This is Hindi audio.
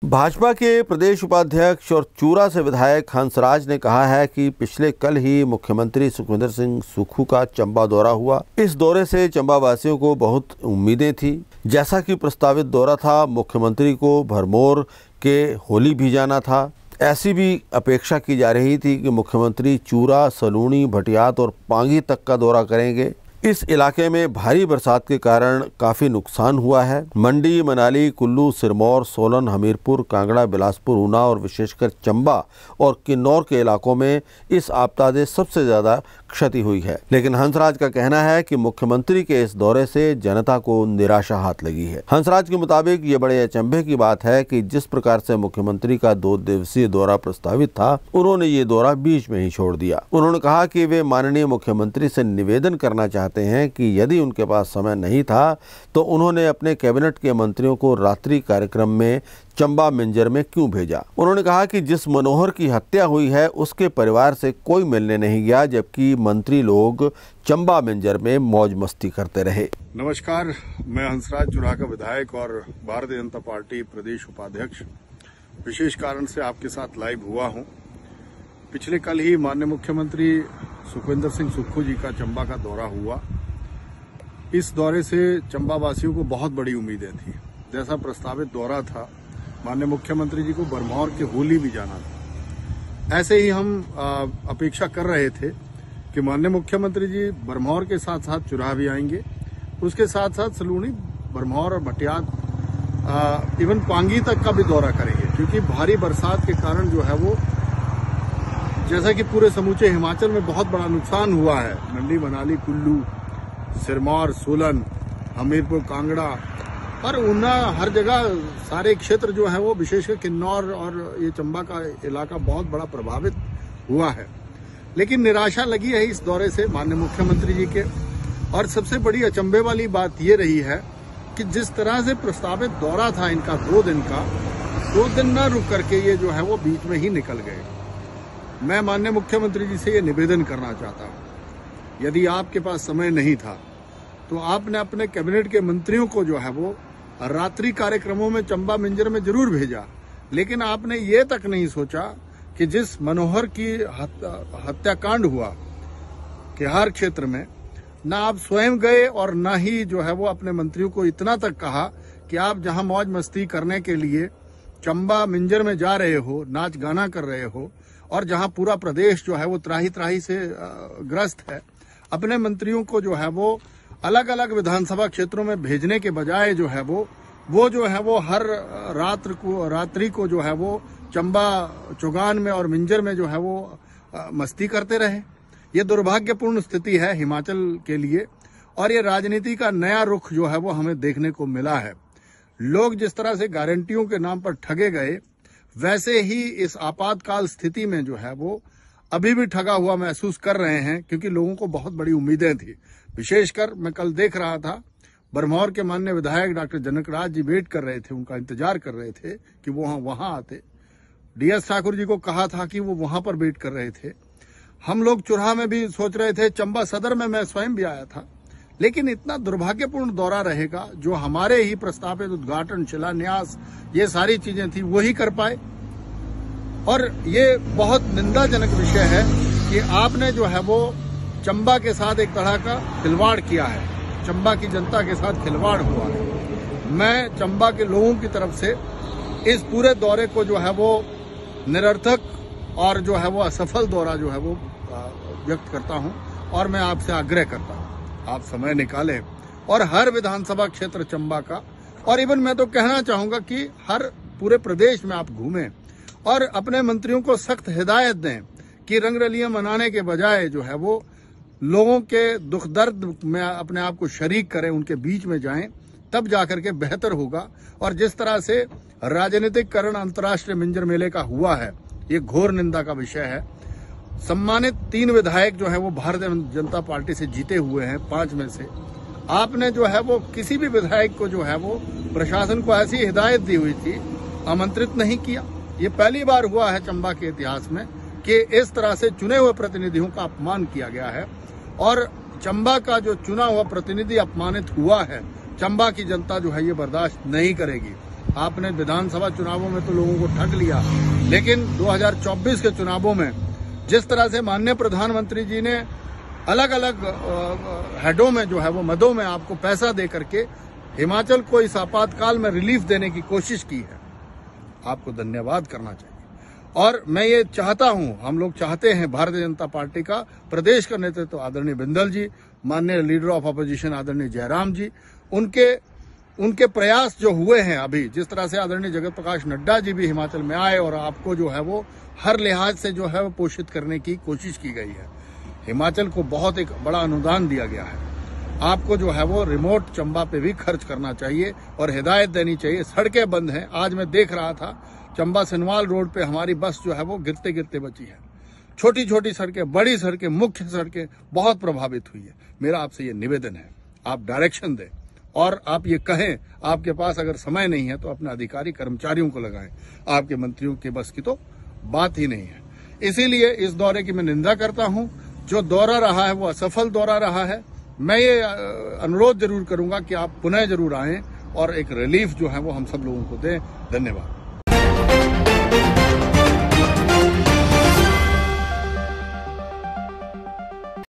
भाजपा के प्रदेश उपाध्यक्ष और चूरा से विधायक हंसराज ने कहा है कि पिछले कल ही मुख्यमंत्री सुखविंदर सिंह सुक्खू का चंबा दौरा हुआ। इस दौरे से चंबा वासियों को बहुत उम्मीदें थी। जैसा कि प्रस्तावित दौरा था, मुख्यमंत्री को भरमौर के होली भी जाना था। ऐसी भी अपेक्षा की जा रही थी कि मुख्यमंत्री चूरा, सलूणी, भटियात और पांगी तक का दौरा करेंगे। इस इलाके में भारी बरसात के कारण काफ़ी नुकसान हुआ है। मंडी, मनाली, कुल्लू, सिरमौर, सोलन, हमीरपुर, कांगड़ा, बिलासपुर, ऊना और विशेषकर चंबा और किन्नौर के इलाकों में इस आपदा से सबसे ज़्यादा क्षति हुई है। लेकिन हंसराज का कहना है कि मुख्यमंत्री के इस दौरे से जनता को निराशा हाथ लगी है। हंसराज के मुताबिक ये बड़े अचंभे की बात है कि जिस प्रकार से मुख्यमंत्री का 2 दिवसीय दौरा प्रस्तावित था, उन्होंने ये दौरा बीच में ही छोड़ दिया। उन्होंने कहा कि वे माननीय मुख्यमंत्री से निवेदन करना चाहते हैं कि यदि उनके पास समय नहीं था तो उन्होंने अपने कैबिनेट के मंत्रियों को रात्रि कार्यक्रम में चंबा मिंजर में क्यों भेजा। उन्होंने कहा कि जिस मनोहर की हत्या हुई है उसके परिवार से कोई मिलने नहीं गया, जबकि मंत्री लोग चंबा मिंजर में मौज मस्ती करते रहे। नमस्कार, मैं हंसराज चूरा का विधायक और भारतीय जनता पार्टी प्रदेश उपाध्यक्ष विशेष कारण से आपके साथ लाइव हुआ हूं। पिछले कल ही माननीय मुख्यमंत्री सुखविंदर सिंह सुक्खू जी का चंबा का दौरा हुआ। इस दौरे से चंबा वासियों को बहुत बड़ी उम्मीदें थी। जैसा प्रस्तावित दौरा था, माननीय मुख्यमंत्री जी को भरमौर के होली भी जाना था। ऐसे ही हम अपेक्षा कर रहे थे कि माननीय मुख्यमंत्री जी भरमौर के साथ साथ चुराह भी आएंगे, उसके साथ साथ सलूणी, भरमौर और भटियात, इवन पांगी तक का भी दौरा करेंगे, क्योंकि भारी बरसात के कारण जो है वो, जैसा कि पूरे समूचे हिमाचल में बहुत बड़ा नुकसान हुआ है। मंडी, मनाली, कुल्लू, सिरमौर, सोलन, हमीरपुर, कांगड़ा और ऊना, हर जगह सारे क्षेत्र जो है वो, विशेषकर किन्नौर और ये चंबा का इलाका बहुत बड़ा प्रभावित हुआ है। लेकिन निराशा लगी है इस दौरे से माननीय मुख्यमंत्री जी के। और सबसे बड़ी अचंभे वाली बात ये रही है कि जिस तरह से प्रस्तावित दौरा था इनका 2 दिन का, 2 दिन न रुक करके ये जो है वो बीच में ही निकल गए। मैं माननीय मुख्यमंत्री जी से ये निवेदन करना चाहता हूँ, यदि आपके पास समय नहीं था तो आपने अपने कैबिनेट के मंत्रियों को जो है वो रात्रि कार्यक्रमों में चंबा मिंजर में जरूर भेजा, लेकिन आपने ये तक नहीं सोचा कि जिस मनोहर की हत्याकांड हुआ केहार क्षेत्र में, ना आप स्वयं गए और ना ही जो है वो अपने मंत्रियों को इतना तक कहा कि आप जहां मौज मस्ती करने के लिए चंबा मिंजर में जा रहे हो, नाच गाना कर रहे हो, और जहां पूरा प्रदेश जो है वो त्राही त्राही से ग्रस्त है, अपने मंत्रियों को जो है वो अलग अलग विधानसभा क्षेत्रों में भेजने के बजाय जो है वो जो है वो हर रात्रि को जो है वो चंबा, चौगान में और मिंजर में जो है वो मस्ती करते रहे। ये दुर्भाग्यपूर्ण स्थिति है हिमाचल के लिए, और ये राजनीति का नया रुख जो है वो हमें देखने को मिला है। लोग जिस तरह से गारंटियों के नाम पर ठगे गए, वैसे ही इस आपातकाल स्थिति में जो है वो अभी भी ठगा हुआ महसूस कर रहे हैं, क्योंकि लोगों को बहुत बड़ी उम्मीदें थी। विशेषकर मैं कल देख रहा था, भरमौर के माननीय विधायक डॉक्टर जनकराज जी वेट कर रहे थे, उनका इंतजार कर रहे थे कि वो वहां आते। DS ठाकुर जी को कहा था कि वो वहां पर वेट कर रहे थे। हम लोग चुराह में भी सोच रहे थे, चंबा सदर में मैं स्वयं भी आया था। लेकिन इतना दुर्भाग्यपूर्ण दौरा रहेगा, जो हमारे ही प्रस्तावित उद्घाटन, शिलान्यास, ये सारी चीजें थी, वही कर पाए। और ये बहुत निंदाजनक विषय है कि आपने जो है वो चंबा के साथ एक तरह का खिलवाड़ किया है, चंबा की जनता के साथ खिलवाड़ हुआ है। मैं चंबा के लोगों की तरफ से इस पूरे दौरे को जो है वो निरर्थक और जो है वो असफल दौरा जो है वो व्यक्त करता हूं, और मैं आपसे आग्रह करता हूं आप समय निकालें और हर विधानसभा क्षेत्र चंबा का, और इवन मैं तो कहना चाहूंगा कि हर पूरे प्रदेश में आप घूमें और अपने मंत्रियों को सख्त हिदायत दें कि रंगरलियां मनाने के बजाय जो है वो लोगों के दुख दर्द में अपने आप को शरीक करें, उनके बीच में जाएं, तब जाकर के बेहतर होगा। और जिस तरह से राजनीतिकरण अंतर्राष्ट्रीय मिंजर मेले का हुआ है, ये घोर निंदा का विषय है। सम्मानित 3 विधायक जो है वो भारतीय जनता पार्टी से जीते हुए हैं, 5 में से आपने जो है वो किसी भी विधायक को जो है वो प्रशासन को ऐसी हिदायत दी हुई थी, आमंत्रित नहीं किया। ये पहली बार हुआ है चंबा के इतिहास में कि इस तरह से चुने हुए प्रतिनिधियों का अपमान किया गया है, और चंबा का जो चुना हुआ प्रतिनिधि अपमानित हुआ है, चंबा की जनता जो है ये बर्दाश्त नहीं करेगी। आपने विधानसभा चुनावों में तो लोगों को ठग लिया, लेकिन 2024 के चुनावों में जिस तरह से माननीय प्रधानमंत्री जी ने अलग अलग हेडों में जो है वो मदों में आपको पैसा दे करके हिमाचल को इस आपातकाल में रिलीफ देने की कोशिश की है, आपको धन्यवाद करना चाहिए। और मैं ये चाहता हूं, हम लोग चाहते हैं, भारतीय जनता पार्टी का प्रदेश का नेतृत्व आदरणीय बिंदल जी, माननीय लीडर ऑफ अपोजिशन आदरणीय जयराम जी, उनके प्रयास जो हुए हैं अभी, जिस तरह से आदरणीय जगत प्रकाश नड्डा जी भी हिमाचल में आए और आपको जो है वो हर लिहाज से जो है वो पोषित करने की कोशिश की गई है। हिमाचल को बहुत एक बड़ा अनुदान दिया गया है। आपको जो है वो रिमोट चंबा पे भी खर्च करना चाहिए और हिदायत देनी चाहिए। सड़कें बंद हैं, आज मैं देख रहा था चंबा सिनवाल रोड पे हमारी बस जो है वो गिरते गिरते बची है। छोटी छोटी सड़कें, बड़ी सड़कें, मुख्य सड़कें बहुत प्रभावित हुई है। मेरा आपसे ये निवेदन है, आप डायरेक्शन दें और आप ये कहें, आपके पास अगर समय नहीं है तो अपने अधिकारी कर्मचारियों को लगाएं, आपके मंत्रियों के बस की तो बात ही नहीं है। इसीलिए इस दौरे की मैं निंदा करता हूं। जो दौरा रहा है वो असफल दौरा रहा है। मैं ये अनुरोध जरूर करूंगा कि आप पुनः जरूर आएं और एक रिलीफ जो है वो हम सब लोगों को दें। धन्यवाद।